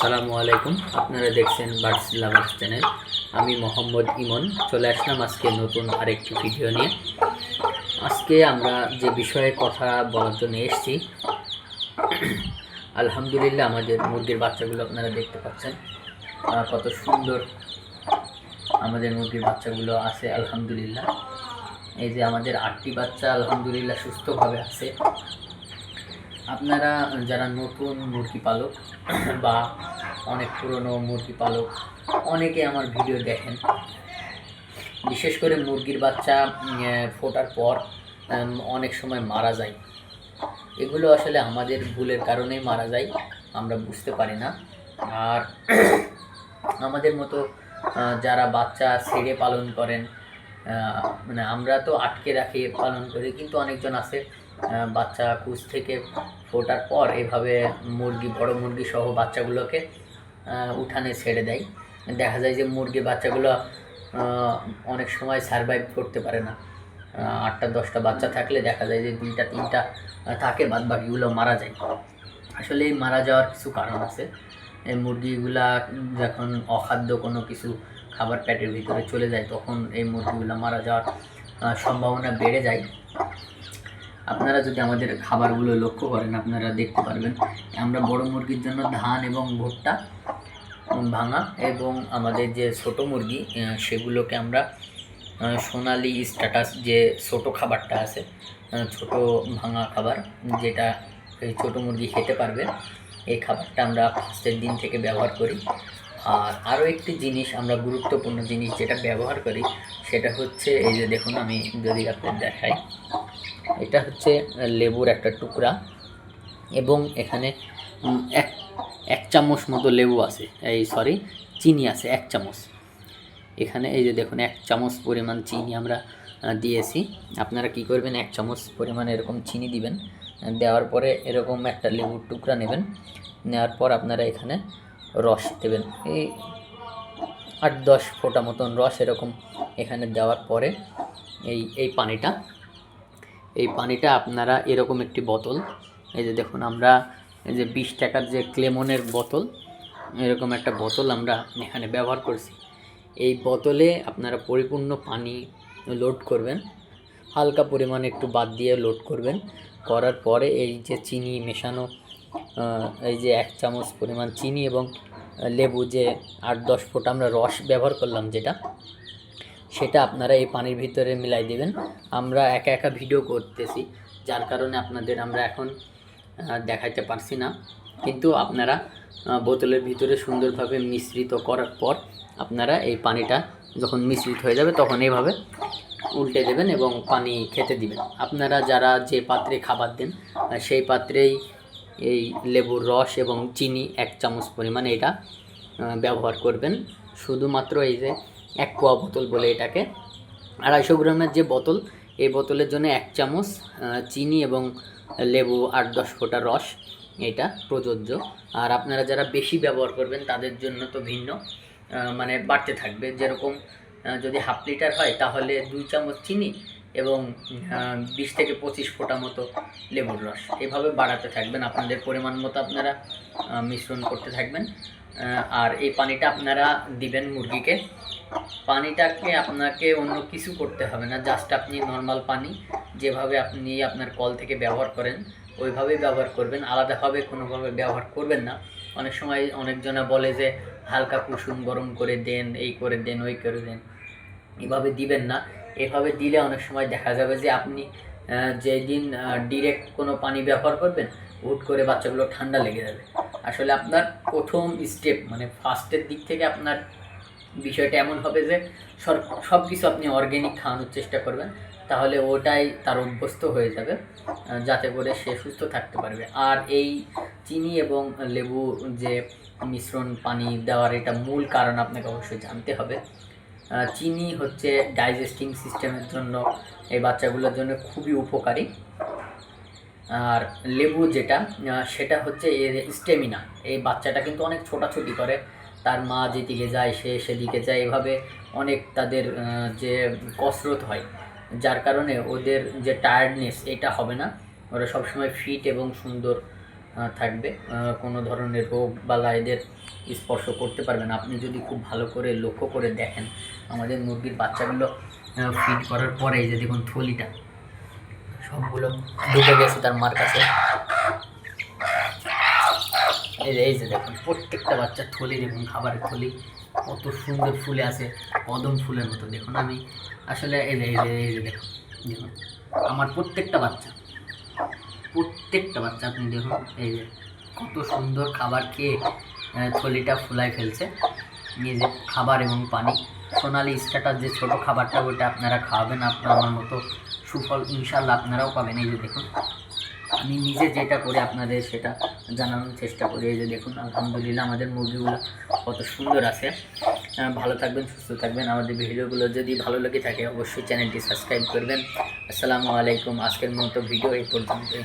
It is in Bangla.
আসসালামু আলাইকুম। আপনারা দেখছেন বার্ডস লাভার্স চ্যানেল। আমি মোহাম্মদ ইমন চলে আসলাম আজকে নতুন আরেকটি ভিডিও নিয়ে। আজকে আমরা যে বিষয়ে কথা বলার জন্য এসেছি, আলহামদুলিল্লাহ আমাদের মুরগির বাচ্চাগুলো আপনারা দেখতে পাচ্ছেন কত সুন্দর আমাদের মুরগির বাচ্চাগুলো আছে। আলহামদুলিল্লাহ এই যে আমাদের 8টি বাচ্চা আলহামদুলিল্লাহ সুস্থভাবে আছে। আপনারা যারা নতুন মুরগি পালক বা অনেক পুরনো মুরগি পালক অনেকে আমার ভিডিও দেখেন, বিশেষ করে মুরগির বাচ্চা ফোটার পর অনেক সময় মারা যায়। এগুলো আসলে আমাদের ভুলের কারণেই মারা যায়, আমরা বুঝতে পারি না। আর আমাদের মতো যারা বাচ্চা ছেড়ে পালন করেন, মানে আমরা তো আটকে রাখি পালন করি, কিন্তু অনেকজন আছে বাচ্চা কুচ থেকে ফোটার পর এভাবে মুরগি বড় মুরগি সহ বাচ্চাগুলোকে উঠানে ছেড়ে দেয়। দেখা যায় যে মুরগির বাচ্চাগুলো অনেক সময় সারভাইভ করতে পারে না। 8টা 10টা বাচ্চা থাকলে দেখা যায় যে 2টা 3টা থাকে, বাদ বাকিগুলো মারা যায়। আসলে এই মারা যাওয়ার কিছু কারণ আছে। এই মুরগিগুলা যখন অখাদ্য কোনো কিছু খাবার পেটের ভিতরে চলে যায়, তখন এই মুরগিগুলো মারা যাওয়ার সম্ভাবনা বেড়ে যায়। আপনারা যদি আমাদের খাবারগুলো লক্ষ্য করেন, আপনারা দেখতে পারবেন আমরা বড় মুরগির জন্য ধান এবং ভুট্টা ভাঙা, এবং আমাদের যে ছোট মুরগি সেগুলোকে আমরা সোনালি স্ট্যাটাস যে ছোট খাবারটা আছে, ছোট ভাঙা খাবার, যেটা এই ছোটো মুরগি খেতে পারবে, এই খাবারটা আমরা ফার্স্টের দিন থেকে ব্যবহার করি। আর আরও একটি জিনিস, আমরা গুরুত্বপূর্ণ জিনিস যেটা ব্যবহার করি, সেটা হচ্ছে এই যে দেখুন, আমি যদি আপনাদের দেখাই, এটা হচ্ছে লেবুর একটা টুকরা, এবং এখানে এক চামচ মতো লেবু আছে, চিনি আছে 1 চামচ। এখানে এই যে দেখুন 1 চামচ পরিমাণ চিনি আমরা দিয়েছি। আপনারা কি করবেন, 1 চামচ পরিমাণ এরকম চিনি দিবেন। দেওয়ার পরে এরকম একটা লেবুর টুকরা নেবেন, নেওয়ার পর আপনারা এখানে রস দেবেন, এই 8-10 ফোঁটা মতন রস এরকম এখানে দেওয়ার পরে এই পানিটা আপনারা এরকম একটি বোতল, এই যে দেখুন আমরা এই যে 20 টাকার যে ক্লেমনের বোতল, এরকম একটা বোতল আমরা এখানে ব্যবহার করছি। এই বোতলে আপনারা পরিপূর্ণ পানি লোড করবেন, হালকা পরিমাণে একটু বাদ দিয়ে লোড করবেন। করার পরে এই যে চিনি মেশানো, এই যে 1 চামচ পরিমাণ চিনি এবং লেবু যে 8-10 ফোঁটা আমরা রস ব্যবহার করলাম, সেটা আপনারা এই পানির ভিতরে মিলাই দেবেন। আমরা একা একা ভিডিও করতেছি, যার কারণে আপনাদের আমরা এখন দেখাইতে পারছি না, কিন্তু আপনারা বোতলের ভিতরে সুন্দরভাবে মিশ্রিত করার পর আপনারা এই পানিটা যখন মিশ্রিত হয়ে যাবে, তখন এইভাবে উল্টে দেবেন এবং পানি খেতে দিবেন। আপনারা যারা যে পাত্রে খাবার দেন, সেই পাত্রেই এই লেবুর রস এবং চিনি 1 চামচ পরিমাণ এটা ব্যবহার করবেন। শুধুমাত্র এই যে 1 কোয়া বোতল বলে এটাকে, 250 গ্রামের যে বোতল, এই বোতলের জন্য 1 চামচ চিনি এবং লেবু 8-10 ফোঁটা রস, এটা প্রযোজ্য। আর আপনারা যারা বেশি ব্যবহার করবেন তাদের জন্য তো ভিন্ন, মানে বাড়তে থাকবে। যেরকম যদি 1/2 লিটার হয়, তাহলে 2 চামচ চিনি এবং 20 থেকে 25 ফোঁটা মতো লেবুর রস, এভাবে বাড়াতে থাকবেন। আপনাদের পরিমাণ মতো আপনারা মিশ্রণ করতে থাকবেন। আর এই পানিটা আপনারা দিবেন মুরগিকে। পানিটাকে আপনাকে অন্য কিছু করতে হবে না, জাস্ট আপনি নর্মাল পানি যেভাবে আপনি আপনার কল থেকে ব্যবহার করেন ওইভাবেই ব্যবহার করবেন, আলাদাভাবে কোনোভাবে ব্যবহার করবেন না। অনেক সময় অনেকজনা বলে যে হালকা কুসুম গরম করে দেন, এই করে দেন, ওই করে দেন, এভাবে দিবেন না। এভাবে দিলে অনেক সময় দেখা যাবে যে আপনি যেদিন ডিরেক্ট কোনো পানি ব্যবহার করবেন, হুট করে বাচ্চাগুলো ঠান্ডা লেগে যাবে। আসলে আপনার প্রথম স্টেপ, মানে ফার্স্টের দিক থেকে আপনার বিষয়টা এমন হবে যে সব কিছু আপনি অর্গ্যানিক খাওয়ানোর চেষ্টা করবেন, তাহলে ওটাই তার অভ্যস্ত হয়ে যাবে, যাতে করে সে সুস্থ থাকতে পারবে। আর এই চিনি এবং লেবু যে মিশ্রণ পানি দেওয়ার, এটা মূল কারণ আপনাকে অবশ্যই জানতে হবে। চিনি হচ্ছে ডাইজেস্টিং সিস্টেমের জন্য, এই বাচ্চাগুলোর জন্য খুবই উপকারী। আর লেবু যেটা, সেটা হচ্ছে এর স্টেমিনা। এই বাচ্চাটা কিন্তু অনেক ছোটাছুটি করে, তার মা যেদিকে যায় সে সেদিকে যায়, এভাবে অনেক তাদের যে কসরত হয়, যার কারণে ওদের যে টায়ার্ডনেস এটা হবে না, ওরা সবসময় ফিট এবং সুন্দর থাকবে, কোনো ধরনের রোগ বালা এদের স্পর্শ করতে পারবে না। আপনি যদি খুব ভালো করে লক্ষ্য করে দেখেন আমাদের মুরগির বাচ্চাগুলো ফিড করার পরে এই যে দেখুন থলিটা সবগুলো ঢুকে গেছে তার মার কাছে। এই যে দেখুন প্রত্যেকটা বাচ্চার থলি দেখুন, খাবারের থলি কত সুন্দর ফুলে আছে, কদম ফুলের মতো। দেখুন আমি আসলে এই যে দেখুন দেখুন আমার প্রত্যেকটা বাচ্চা আপনি দেখুন এই যে কত সুন্দর খাবার খেয়ে থলিটা ফুলাই ফেলছে। নিয়ে যে খাবার এবং পানি, সোনালি স্ট্যাটাস যে ছোটো খাবারটা ওইটা আপনারা খাওয়াবেন, আপনার আমার মতো সুফল ইনশাল্লাহ আপনারাও পাবেন। এই যে দেখুন আমি নিজে যেটা করি আপনাদের সেটা জানানোর চেষ্টা করি। এই যে দেখুন আলহামদুলিল্লাহ আমাদের মুরগিগুলো কত সুন্দর আছে। ভালো থাকবেন, সুস্থ থাকবেন। আমাদের ভিডিওগুলো যদি ভালো লেগে থাকে অবশ্যই চ্যানেলটি সাবস্ক্রাইব করবেন। আসসালামু আলাইকুম। আজকের মতো ভিডিও এই পর্যন্তই।